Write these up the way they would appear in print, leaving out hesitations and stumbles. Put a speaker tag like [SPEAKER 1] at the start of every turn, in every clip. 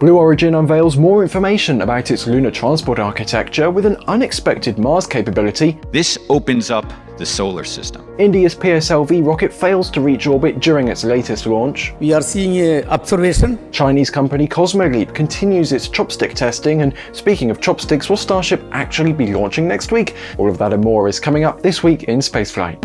[SPEAKER 1] Blue Origin unveils more information about its lunar transport architecture with an unexpected Mars capability.
[SPEAKER 2] This opens up the solar system.
[SPEAKER 1] India's PSLV rocket fails to reach orbit during its latest launch.
[SPEAKER 3] We are seeing an observation.
[SPEAKER 1] Chinese company COSMOLEAP continues its chopstick testing, and speaking of chopsticks, will Starship actually be launching next week? All of that and more is coming up this week in Spaceflight.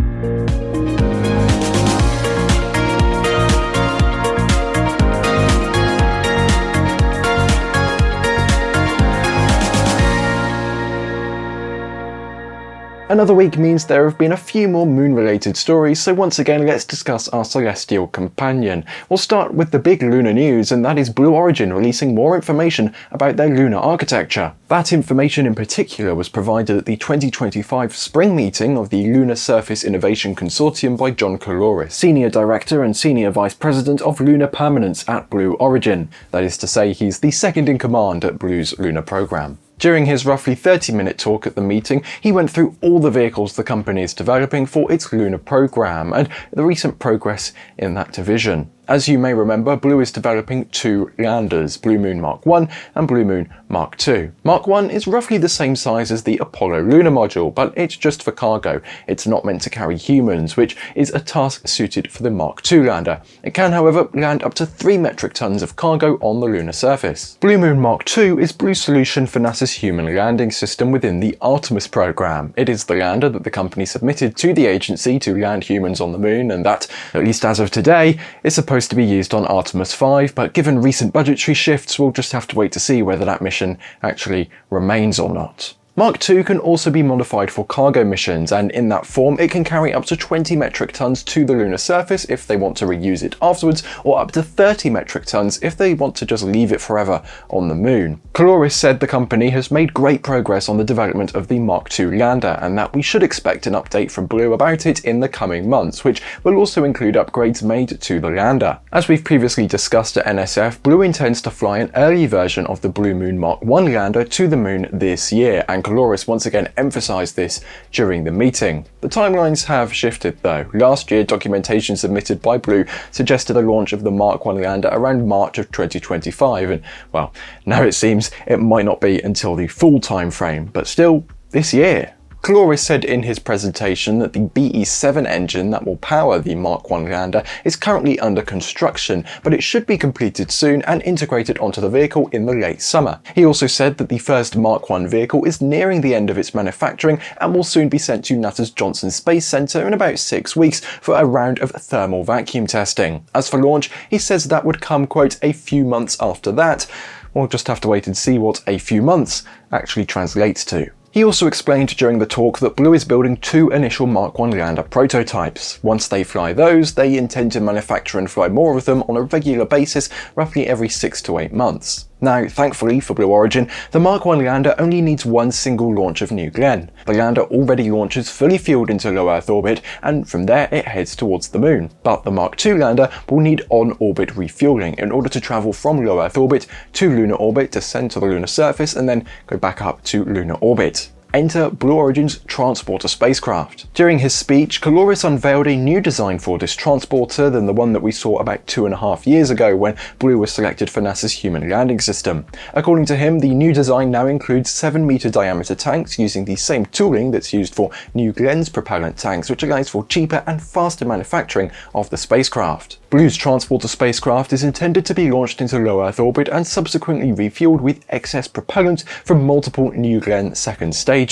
[SPEAKER 1] Another week means there have been a few more moon-related stories, so once again let's discuss our celestial companion. We'll start with the big lunar news, and that is Blue Origin releasing more information about their lunar architecture. That information in particular was provided at the 2025 spring meeting of the Lunar Surface Innovation Consortium by John Caloris, Senior Director and Senior Vice President of Lunar Permanence at Blue Origin. That is to say, he's the second in command at Blue's lunar program. During his roughly 30-minute talk at the meeting, he went through all the vehicles the company is developing for its lunar program and the recent progress in that division. As you may remember, Blue is developing two landers, Blue Moon Mark 1 and Blue Moon Mark 2. Mark 1 is roughly the same size as the Apollo lunar module, but it's just for cargo. It's not meant to carry humans, which is a task suited for the Mark 2 lander. It can, however, land up to 3 metric tons of cargo on the lunar surface. Blue Moon Mark 2 is Blue's solution for NASA's human landing system within the Artemis program. It is the lander that the company submitted to the agency to land humans on the moon, and that, at least as of today, is supposed to be used on Artemis 5, but given recent budgetary shifts, we'll just have to wait to see whether that mission actually remains or not. Mark 2 can also be modified for cargo missions, and in that form it can carry up to 20 metric tons to the lunar surface if they want to reuse it afterwards, or up to 30 metric tons if they want to just leave it forever on the moon. Caloris said the company has made great progress on the development of the Mark 2 lander, and that we should expect an update from Blue about it in the coming months, which will also include upgrades made to the lander. As we've previously discussed at NSF, Blue intends to fly an early version of the Blue Moon Mark 1 lander to the moon this year, and Caloris once again emphasised this during the meeting. The timelines have shifted though. Last year, documentation submitted by Blue suggested a launch of the Mark 1 lander around March of 2025, and well, now it seems it might not be until the full time frame, but still this year. Caloris said in his presentation that the BE-7 engine that will power the Mark 1 lander is currently under construction, but it should be completed soon and integrated onto the vehicle in the late summer. He also said that the first Mark 1 vehicle is nearing the end of its manufacturing and will soon be sent to NASA's Johnson Space Center in about 6 weeks for a round of thermal vacuum testing. As for launch, he says that would come, quote, a few months after that. We'll just have to wait and see what a few months actually translates to. He also explained during the talk that Blue is building 2 initial Mark 1 lander prototypes. Once they fly those, they intend to manufacture and fly more of them on a regular basis, roughly every 6 to 8 months. Now, thankfully for Blue Origin, the Mark 1 lander only needs one single launch of New Glenn. The lander already launches fully fueled into low Earth orbit, and from there it heads towards the moon. But the Mark 2 lander will need on-orbit refueling in order to travel from low Earth orbit to lunar orbit, descend to the lunar surface, and then go back up to lunar orbit. Enter Blue Origin's transporter spacecraft. During his speech, Caloris unveiled a new design for this transporter than the one that we saw about 2.5 years ago when Blue was selected for NASA's human landing system. According to him, the new design now includes 7-meter diameter tanks using the same tooling that's used for New Glenn's propellant tanks, which allows for cheaper and faster manufacturing of the spacecraft. Blue's transporter spacecraft is intended to be launched into low Earth orbit and subsequently refueled with excess propellant from multiple New Glenn second stages.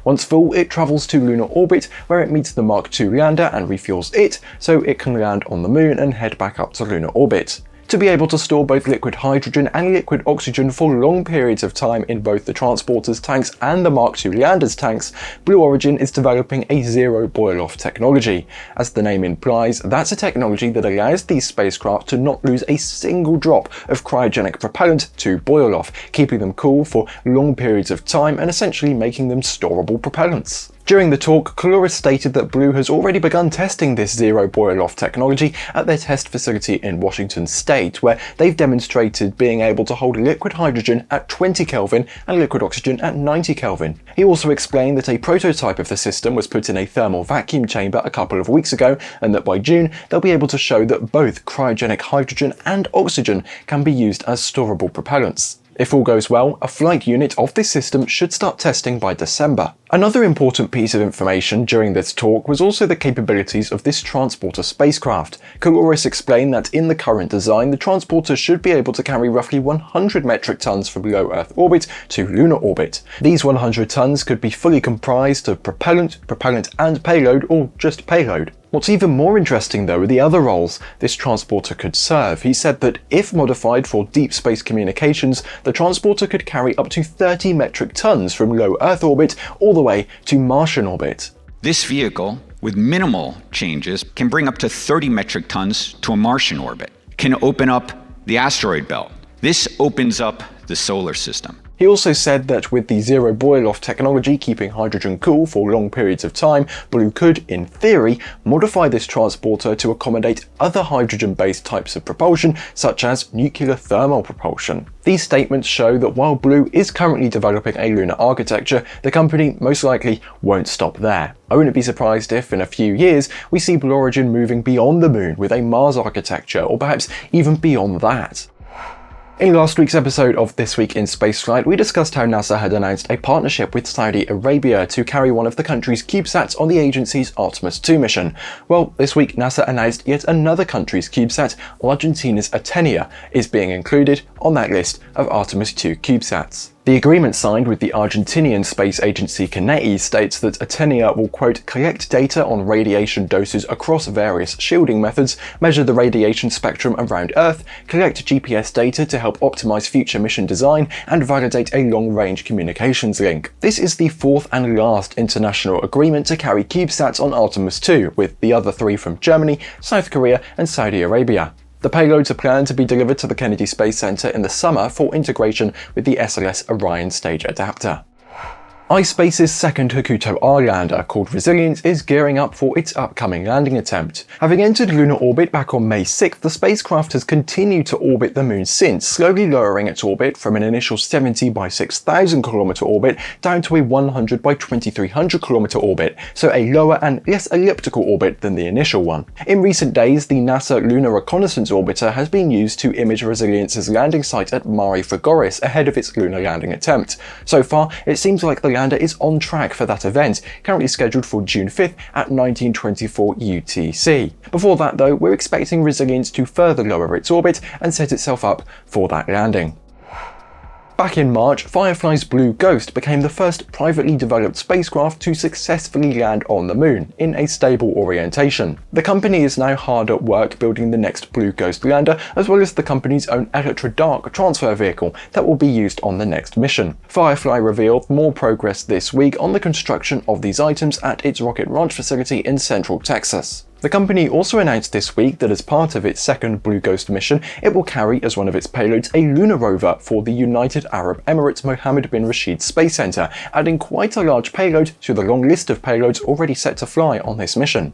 [SPEAKER 1] Once full, it travels to lunar orbit, where it meets the Mark 2 lander and refuels it, so it can land on the moon and head back up to lunar orbit. To be able to store both liquid hydrogen and liquid oxygen for long periods of time in both the transporter's tanks and the Mark II lander's tanks, Blue Origin is developing a zero boil-off technology. As the name implies, that's a technology that allows these spacecraft to not lose a single drop of cryogenic propellant to boil off, keeping them cool for long periods of time and essentially making them storable propellants. During the talk, Colores stated that Blue has already begun testing this zero boil-off technology at their test facility in Washington State, where they've demonstrated being able to hold liquid hydrogen at 20 Kelvin and liquid oxygen at 90 Kelvin. He also explained that a prototype of the system was put in a thermal vacuum chamber a couple of weeks ago, and that by June they'll be able to show that both cryogenic hydrogen and oxygen can be used as storable propellants. If all goes well, a flight unit of this system should start testing by December. Another important piece of information during this talk was also the capabilities of this transporter spacecraft. Colores explained that in the current design, the transporter should be able to carry roughly 100 metric tons from low Earth orbit to lunar orbit. These 100 tons could be fully comprised of propellant and payload, or just payload. What's even more interesting though are the other roles this transporter could serve. He said that if modified for deep space communications, the transporter could carry up to 30 metric tons from low Earth orbit all the way to Martian orbit.
[SPEAKER 2] This vehicle, with minimal changes, can bring up to 30 metric tons to a Martian orbit, can open up the asteroid belt. This opens up the solar system.
[SPEAKER 1] He also said that with the zero boil-off technology keeping hydrogen cool for long periods of time, Blue could, in theory, modify this transporter to accommodate other hydrogen-based types of propulsion, such as nuclear thermal propulsion. These statements show that while Blue is currently developing a lunar architecture, the company most likely won't stop there. I wouldn't be surprised if, in a few years, we see Blue Origin moving beyond the moon with a Mars architecture, or perhaps even beyond that. In last week's episode of This Week in Spaceflight, we discussed how NASA had announced a partnership with Saudi Arabia to carry one of the country's CubeSats on the agency's Artemis II mission. Well, this week NASA announced yet another country's CubeSat, Argentina's Atenea, is being included on that list of Artemis II CubeSats. The agreement signed with the Argentinian space agency CONAE states that Atenea will, quote, collect data on radiation doses across various shielding methods, measure the radiation spectrum around Earth, collect GPS data to help optimize future mission design, and validate a long-range communications link. This is the fourth and last international agreement to carry CubeSats on Artemis II, with the other three from Germany, South Korea, and Saudi Arabia. The payloads are planned to be delivered to the Kennedy Space Center in the summer for integration with the SLS Orion stage adapter. iSpace's second Hakuto-R lander, called Resilience, is gearing up for its upcoming landing attempt. Having entered lunar orbit back on May 6th, the spacecraft has continued to orbit the moon since, slowly lowering its orbit from an initial 70 by 6,000 km orbit down to a 100 by 2,300 km orbit, so a lower and less elliptical orbit than the initial one. In recent days, the NASA Lunar Reconnaissance Orbiter has been used to image Resilience's landing site at Mare Frigoris ahead of its lunar landing attempt. So far, it seems like the lander is on track for that event, currently scheduled for June 5th at 1924 UTC. Before that though, we're expecting Resilience to further lower its orbit and set itself up for that landing. Back in March, Firefly's Blue Ghost became the first privately developed spacecraft to successfully land on the moon, in a stable orientation. The company is now hard at work building the next Blue Ghost lander, as well as the company's own Electron transfer vehicle that will be used on the next mission. Firefly revealed more progress this week on the construction of these items at its rocket launch facility in Central Texas. The company also announced this week that as part of its second Blue Ghost mission, it will carry as one of its payloads a lunar rover for the United Arab Emirates Mohammed bin Rashid Space Center, adding quite a large payload to the long list of payloads already set to fly on this mission.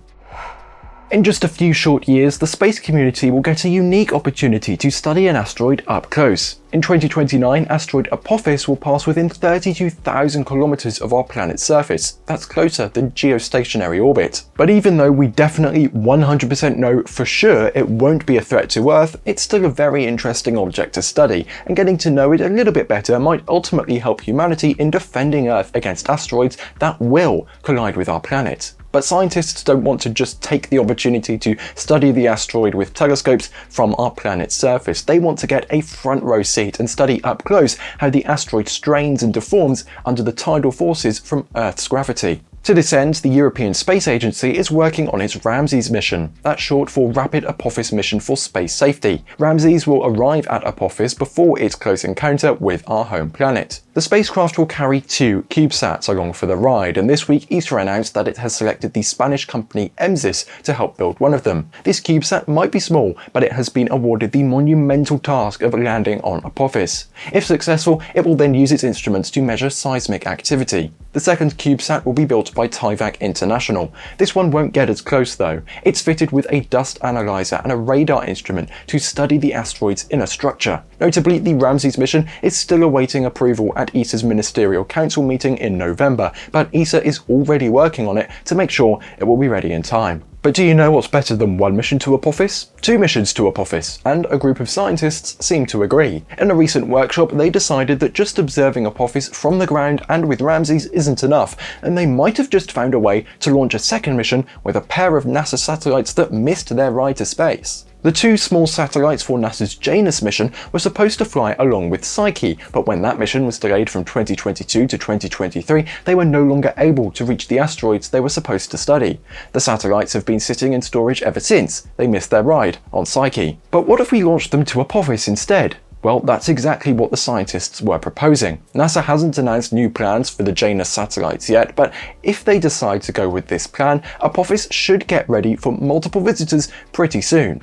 [SPEAKER 1] In just a few short years, the space community will get a unique opportunity to study an asteroid up close. In 2029, asteroid Apophis will pass within 32,000 kilometers of our planet's surface. That's closer than geostationary orbit. But even though we definitely 100% know for sure it won't be a threat to Earth, it's still a very interesting object to study, and getting to know it a little bit better might ultimately help humanity in defending Earth against asteroids that will collide with our planet. But scientists don't want to just take the opportunity to study the asteroid with telescopes from our planet's surface. They want to get a front row seat and study up close how the asteroid strains and deforms under the tidal forces from Earth's gravity. To this end, the European Space Agency is working on its Ramses mission. That's short for Rapid Apophis Mission for Space Safety. Ramses will arrive at Apophis before its close encounter with our home planet. The spacecraft will carry 2 CubeSats along for the ride, and this week ISRO announced that it has selected the Spanish company EMSIS to help build one of them. This CubeSat might be small, but it has been awarded the monumental task of landing on Apophis. If successful, it will then use its instruments to measure seismic activity. The second CubeSat will be built by Tyvak International. This one won't get as close though. It's fitted with a dust analyzer and a radar instrument to study the asteroid's inner structure. Notably, the Ramses mission is still awaiting approval at ESA's Ministerial Council meeting in November, but ESA is already working on it to make sure it will be ready in time. But do you know what's better than 1 mission to Apophis? 2 missions to Apophis, and a group of scientists seem to agree. In a recent workshop, they decided that just observing Apophis from the ground and with Ramses isn't enough, and they might have just found a way to launch a second mission with a pair of NASA satellites that missed their ride to space. The 2 small satellites for NASA's Janus mission were supposed to fly along with Psyche, but when that mission was delayed from 2022 to 2023, they were no longer able to reach the asteroids they were supposed to study. The satellites have been sitting in storage ever since. They missed their ride on Psyche. But what if we launched them to Apophis instead? Well, that's exactly what the scientists were proposing. NASA hasn't announced new plans for the Janus satellites yet, but if they decide to go with this plan, Apophis should get ready for multiple visitors pretty soon.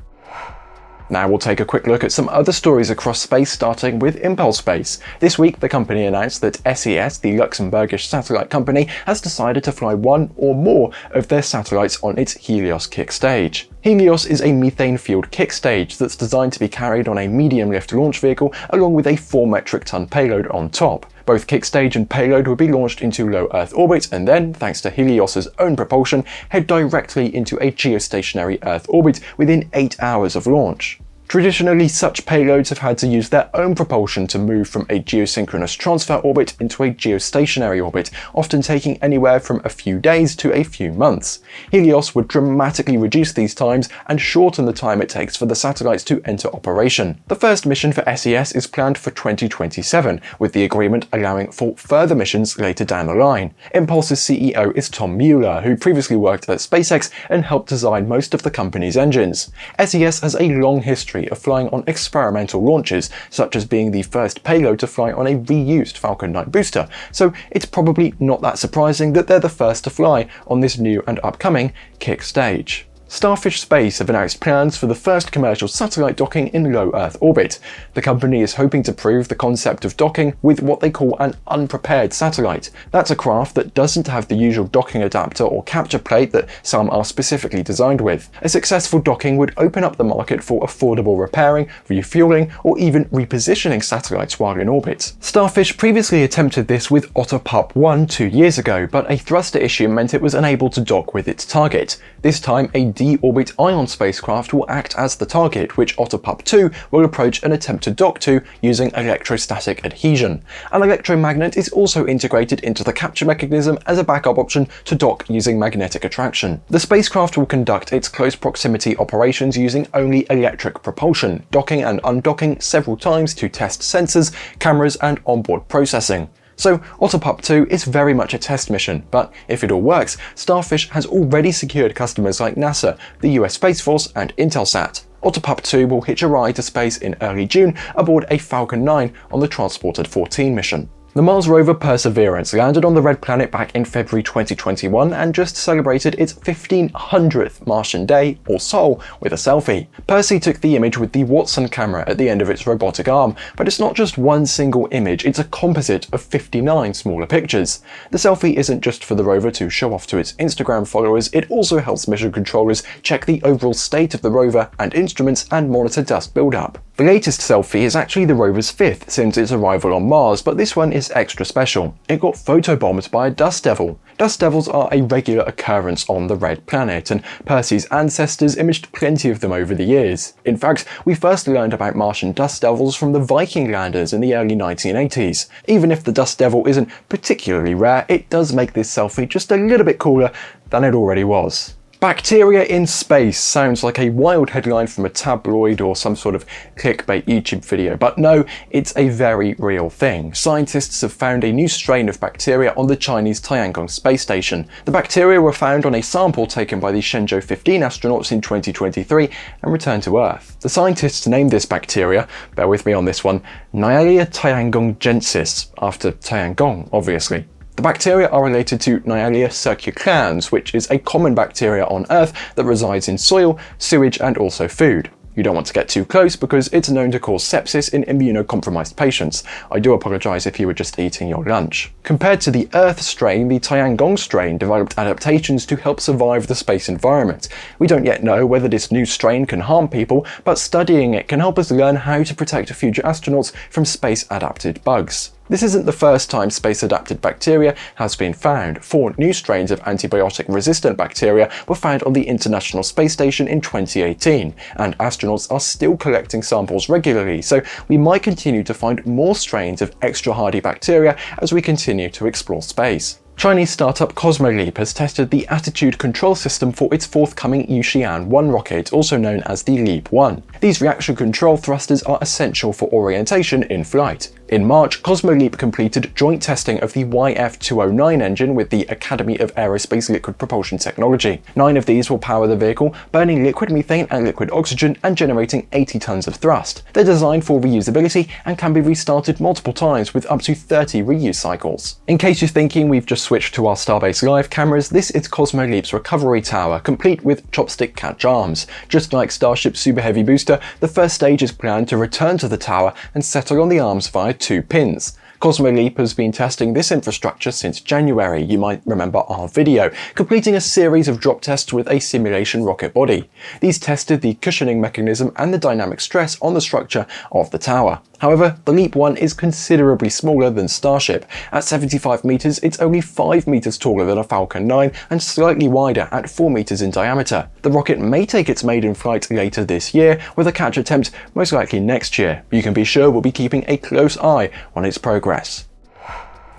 [SPEAKER 1] Now we'll take a quick look at some other stories across space, starting with Impulse Space. This week, the company announced that SES, the Luxembourgish satellite company, has decided to fly 1 or more of their satellites on its Helios kick stage. Helios is a methane-fueled kick stage that's designed to be carried on a medium-lift launch vehicle along with a 4 metric ton payload on top. Both kick stage and payload will be launched into low Earth orbit and then, thanks to Helios's own propulsion, head directly into a geostationary Earth orbit within 8 hours of launch. Traditionally, such payloads have had to use their own propulsion to move from a geosynchronous transfer orbit into a geostationary orbit, often taking anywhere from a few days to a few months. Helios would dramatically reduce these times and shorten the time it takes for the satellites to enter operation. The first mission for SES is planned for 2027, with the agreement allowing for further missions later down the line. Impulse's CEO is Tom Mueller, who previously worked at SpaceX and helped design most of the company's engines. SES has a long history of flying on experimental launches, such as being the first payload to fly on a reused Falcon 9 booster, so it's probably not that surprising that they're the first to fly on this new and upcoming kick stage. Starfish Space have announced plans for the first commercial satellite docking in low Earth orbit. The company is hoping to prove the concept of docking with what they call an unprepared satellite. That's a craft that doesn't have the usual docking adapter or capture plate that some are specifically designed with. A successful docking would open up the market for affordable repairing, refueling, or even repositioning satellites while in orbit. Starfish previously attempted this with Otter Pup 1 2 years ago, but a thruster issue meant it was unable to dock with its target. This time, a D-orbit ion spacecraft will act as the target, which Otter Pup 2 will approach and attempt to dock to using electrostatic adhesion. An electromagnet is also integrated into the capture mechanism as a backup option to dock using magnetic attraction. The spacecraft will conduct its close proximity operations using only electric propulsion, docking and undocking several times to test sensors, cameras, and onboard processing. So Otter Pup 2 is very much a test mission, but if it all works, Starfish has already secured customers like NASA, the US Space Force, and Intelsat. Otter Pup 2 will hitch a ride to space in early June aboard a Falcon 9 on the Transported 14 mission. The Mars rover Perseverance landed on the Red Planet back in February 2021 and just celebrated its 1500th Martian day, or SOL, with a selfie. Percy took the image with the Watson camera at the end of its robotic arm, but it's not just one single image, it's a composite of 59 smaller pictures. The selfie isn't just for the rover to show off to its Instagram followers, it also helps mission controllers check the overall state of the rover and instruments and monitor dust buildup. The latest selfie is actually the rover's 5th since its arrival on Mars, but this one is extra special. It got photobombed by a dust devil. Dust devils are a regular occurrence on the Red Planet, and Percy's ancestors imaged plenty of them over the years. In fact, we first learned about Martian dust devils from the Viking landers in the early 1980s. Even if the dust devil isn't particularly rare, it does make this selfie just a little bit cooler than it already was. Bacteria in space sounds like a wild headline from a tabloid or some sort of clickbait YouTube video, but no, it's a very real thing. Scientists have found a new strain of bacteria on the Chinese Tiangong space station. The bacteria were found on a sample taken by the Shenzhou 15 astronauts in 2023 and returned to Earth. The scientists named this bacteria, bear with me on this one, Nyalia tiangonggensis, after Tiangong, obviously. The bacteria are related to Nyalia circulans, which is a common bacteria on Earth that resides in soil, sewage, and also food. You don't want to get too close because it's known to cause sepsis in immunocompromised patients. I do apologise if you were just eating your lunch. Compared to the Earth strain, the Tiangong strain developed adaptations to help survive the space environment. We don't yet know whether this new strain can harm people, but studying it can help us learn how to protect future astronauts from space-adapted bugs. This isn't the first time space-adapted bacteria has been found. 4 new strains of antibiotic-resistant bacteria were found on the International Space Station in 2018, and astronauts are still collecting samples regularly, so we might continue to find more strains of extra-hardy bacteria as we continue to explore space. Chinese startup CosmoLeap has tested the attitude control system for its forthcoming Yuxian-1 rocket, also known as the Leap-1. These reaction control thrusters are essential for orientation in flight. In March, CosmoLeap completed joint testing of the YF-209 engine with the Academy of Aerospace Liquid Propulsion Technology. 9 of these will power the vehicle, burning liquid methane and liquid oxygen and generating 80 tons of thrust. They're designed for reusability and can be restarted multiple times with up to 30 reuse cycles. In case you're thinking we've just switched to our Starbase Live cameras, this is CosmoLeap's recovery tower, complete with chopstick catch arms. Just like Starship's Super Heavy booster, the first stage is planned to return to the tower and settle on the arms via 2 pins. CosmoLeap has been testing this infrastructure since January, you might remember our video, completing a series of drop tests with a simulation rocket body. These tested the cushioning mechanism and the dynamic stress on the structure of the tower. However, the Leap-1 is considerably smaller than Starship. At 75 meters, it's only 5 meters taller than a Falcon 9 and slightly wider at 4 meters in diameter. The rocket may take its maiden flight later this year, with a catch attempt most likely next year. You can be sure we'll be keeping a close eye on its progress.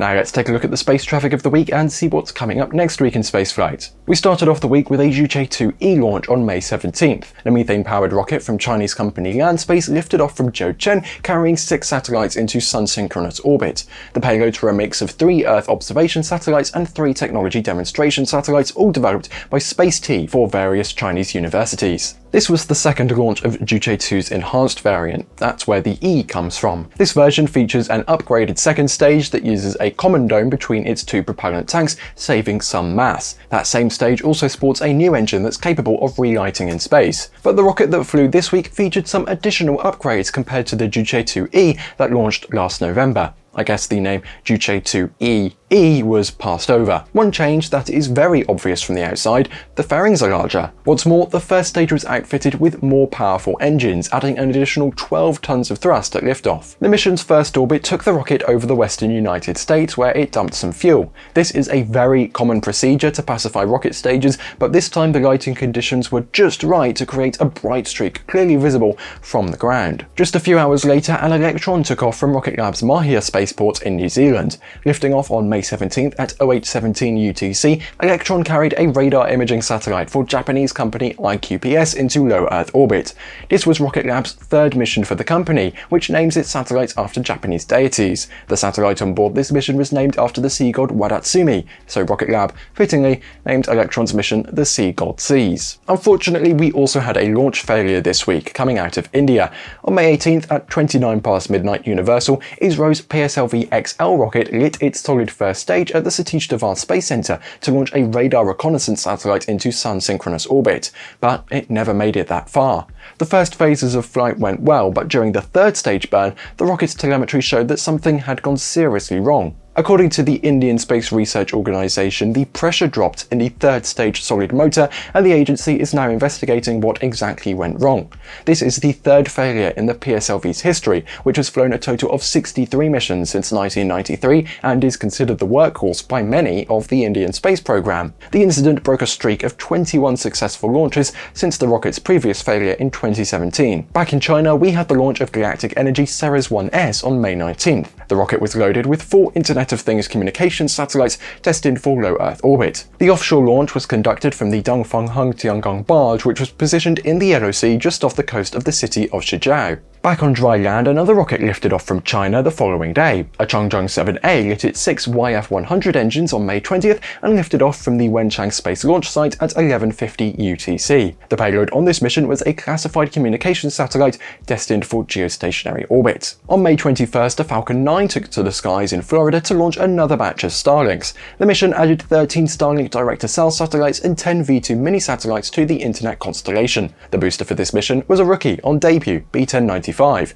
[SPEAKER 1] Now let's take a look at the space traffic of the week and see what's coming up next week in spaceflight. We started off the week with a Juche-2E launch on May 17th. The methane-powered rocket from Chinese company Landspace lifted off from Zhouchen, carrying 6 satellites into sun-synchronous orbit. The payloads were a mix of 3 Earth observation satellites and 3 technology demonstration satellites, all developed by Space-T for various Chinese universities. This was the second launch of Juche-2's enhanced variant. That's where the E comes from. This version features an upgraded second stage that uses a common dome between its 2 propellant tanks, saving some mass. That same stage also sports a new engine that's capable of relighting in space. But the rocket that flew this week featured some additional upgrades compared to the Juche-2E that launched last November. I guess the name Juche-2E was passed over. One change that is very obvious from the outside, the fairings are larger. What's more, the first stage was outfitted with more powerful engines, adding an additional 12 tons of thrust at liftoff. The mission's first orbit took the rocket over the western United States, where it dumped some fuel. This is a very common procedure to pacify rocket stages, but this time the lighting conditions were just right to create a bright streak clearly visible from the ground. Just a few hours later, an Electron took off from Rocket Lab's Mahia spaceport in New Zealand. Lifting off on May 17th at 0817 UTC, Electron carried a radar imaging satellite for Japanese company IQPS into low Earth orbit. This was Rocket Lab's 3rd mission for the company, which names its satellites after Japanese deities. The satellite on board this mission was named after the sea god Wadatsumi, so Rocket Lab, fittingly, named Electron's mission the Sea God Sees. Unfortunately, we also had a launch failure this week coming out of India. On May 18th at 29 past midnight Universal, ISRO's PSLV XL rocket lit its solid first stage at the Satish Dhawan Space Center to launch a radar reconnaissance satellite into sun-synchronous orbit, but it never made it that far. The first phases of flight went well, but during the 3rd stage burn, the rocket's telemetry showed that something had gone seriously wrong. According to the Indian Space Research Organisation, the pressure dropped in the 3rd stage solid motor, and the agency is now investigating what exactly went wrong. This is the 3rd failure in the PSLV's history, which has flown a total of 63 missions since 1993 and is considered the workhorse by many of the Indian space program. The incident broke a streak of 21 successful launches since the rocket's previous failure in 2017. Back in China, we had the launch of Galactic Energy Ceres 1S on May 19th. The rocket was loaded with 4 Internet of Things communications satellites destined for low Earth orbit. The offshore launch was conducted from the Dongfeng Tiangong barge, which was positioned in the Yellow Sea just off the coast of the city of Shijiao. Back on dry land, another rocket lifted off from China the following day. A Changzheng 7A lit its 6 YF-100 engines on May 20th and lifted off from the Wenchang Space Launch Site at 11:50 UTC. The payload on this mission was a classified communications satellite destined for geostationary orbit. On May 21st, a Falcon 9 took to the skies in Florida to launch another batch of Starlinks. The mission added 13 Starlink direct-to-cell satellites and 10 V2 mini-satellites to the Internet constellation. The booster for this mission was a rookie on debut, B-1095.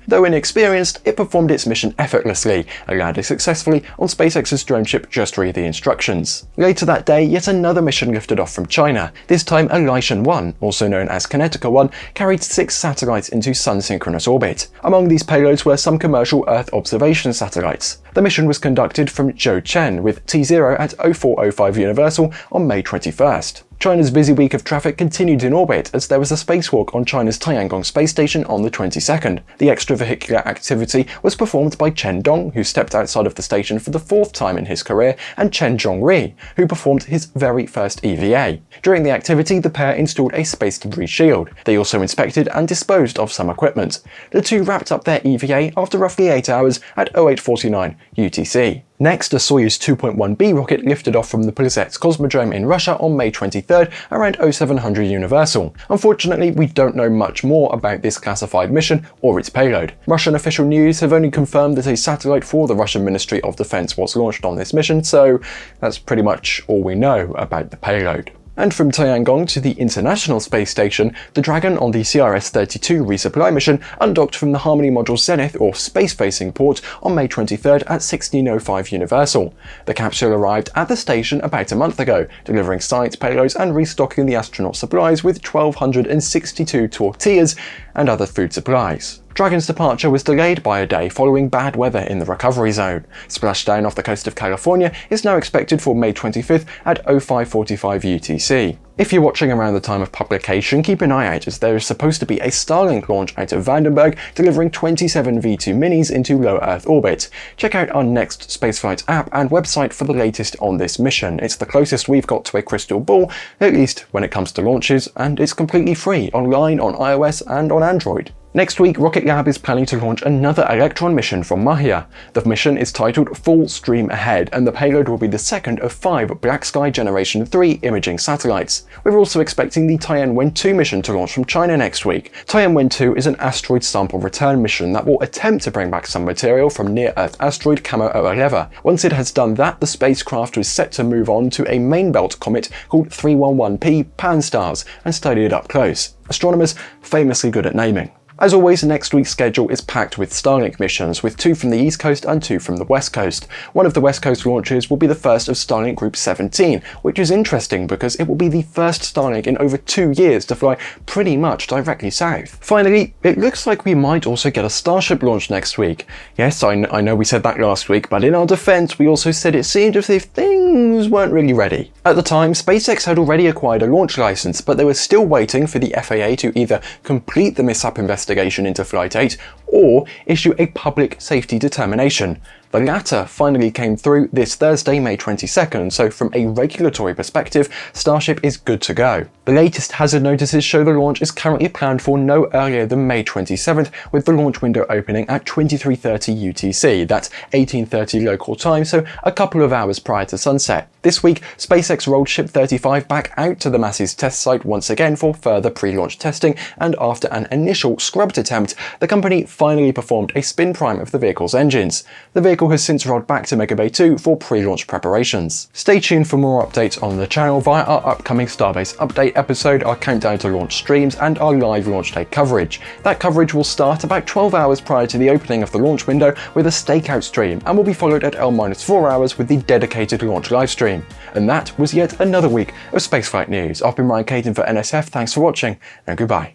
[SPEAKER 1] Though inexperienced, it performed its mission effortlessly and landed successfully on SpaceX's drone ship Just Read the Instructions. Later that day, yet another mission lifted off from China. This time, a Lishan 1, also known as Kinetica 1, carried 6 satellites into sun-synchronous orbit. Among these payloads were some commercial Earth observation satellites. The mission was conducted from Zhouchen with T0 at 0405 Universal on May 21st. China's busy week of traffic continued in orbit as there was a spacewalk on China's Tiangong space station on the 22nd. The extravehicular activity was performed by Chen Dong, who stepped outside of the station for the 4th time in his career, and Chen Zhongri, who performed his very first EVA. During the activity, the pair installed a space debris shield. They also inspected and disposed of some equipment. The two wrapped up their EVA after roughly 8 hours at 0849 UTC. Next, a Soyuz 2.1B rocket lifted off from the Plesetsk Cosmodrome in Russia on May 23rd around 0700 Universal. Unfortunately, we don't know much more about this classified mission or its payload. Russian official news have only confirmed that a satellite for the Russian Ministry of Defense was launched on this mission, so that's pretty much all we know about the payload. And from Tiangong to the International Space Station, the Dragon on the CRS-32 resupply mission undocked from the Harmony Module Zenith or space-facing port on May 23rd at 1605 Universal. The capsule arrived at the station about a month ago, delivering science payloads and restocking the astronaut supplies with 1,262 tortillas and other food supplies. Dragon's departure was delayed by a day following bad weather in the recovery zone. Splashdown off the coast of California is now expected for May 25th at 0545 UTC. If you're watching around the time of publication, keep an eye out as there is supposed to be a Starlink launch out of Vandenberg delivering 27 V2 minis into low Earth orbit. Check out our Next Spaceflight app and website for the latest on this mission. It's the closest we've got to a crystal ball, at least when it comes to launches, and it's completely free online on iOS and on Android. Next week, Rocket Lab is planning to launch another Electron mission from Mahia. The mission is titled Full Stream Ahead, and the payload will be the second of 5 Black Sky Generation 3 imaging satellites. We're also expecting the Tianwen-2 mission to launch from China next week. Tianwen-2 is an asteroid sample return mission that will attempt to bring back some material from near-Earth asteroid Camo-11. Once it has done that, the spacecraft is set to move on to a main belt comet called 311P Pan-STARRS and study it up close. Astronomers famously good at naming. As always, next week's schedule is packed with Starlink missions, with 2 from the East Coast and 2 from the West Coast. One of the West Coast launches will be the first of Starlink Group 17, which is interesting because it will be the first Starlink in over 2 years to fly pretty much directly south. Finally, it looks like we might also get a Starship launch next week. Yes, I know we said that last week, but in our defense, we also said it seemed as if things weren't really ready. At the time, SpaceX had already acquired a launch license, but they were still waiting for the FAA to either complete the mishap investigation into Flight 8 or issue a public safety determination. The latter finally came through this Thursday, May 22nd, so from a regulatory perspective, Starship is good to go. The latest hazard notices show the launch is currently planned for no earlier than May 27th, with the launch window opening at 23:30 UTC, that's 18:30 local time, so a couple of hours prior to sunset. This week, SpaceX rolled Ship 35 back out to the Massey's test site once again for further pre-launch testing, and after an initial scrubbed attempt, the company finally performed a spin prime of the vehicle's engines. The vehicle has since rolled back to Mega Bay 2 for pre-launch preparations. Stay tuned for more updates on the channel via our upcoming Starbase update episode, our countdown to launch streams, and our live launch day coverage. That coverage will start about 12 hours prior to the opening of the launch window with a stakeout stream, and will be followed at L-4 hours with the dedicated launch livestream. And that was yet another week of Spaceflight news. I've been Caton for NSF, thanks for watching, and goodbye.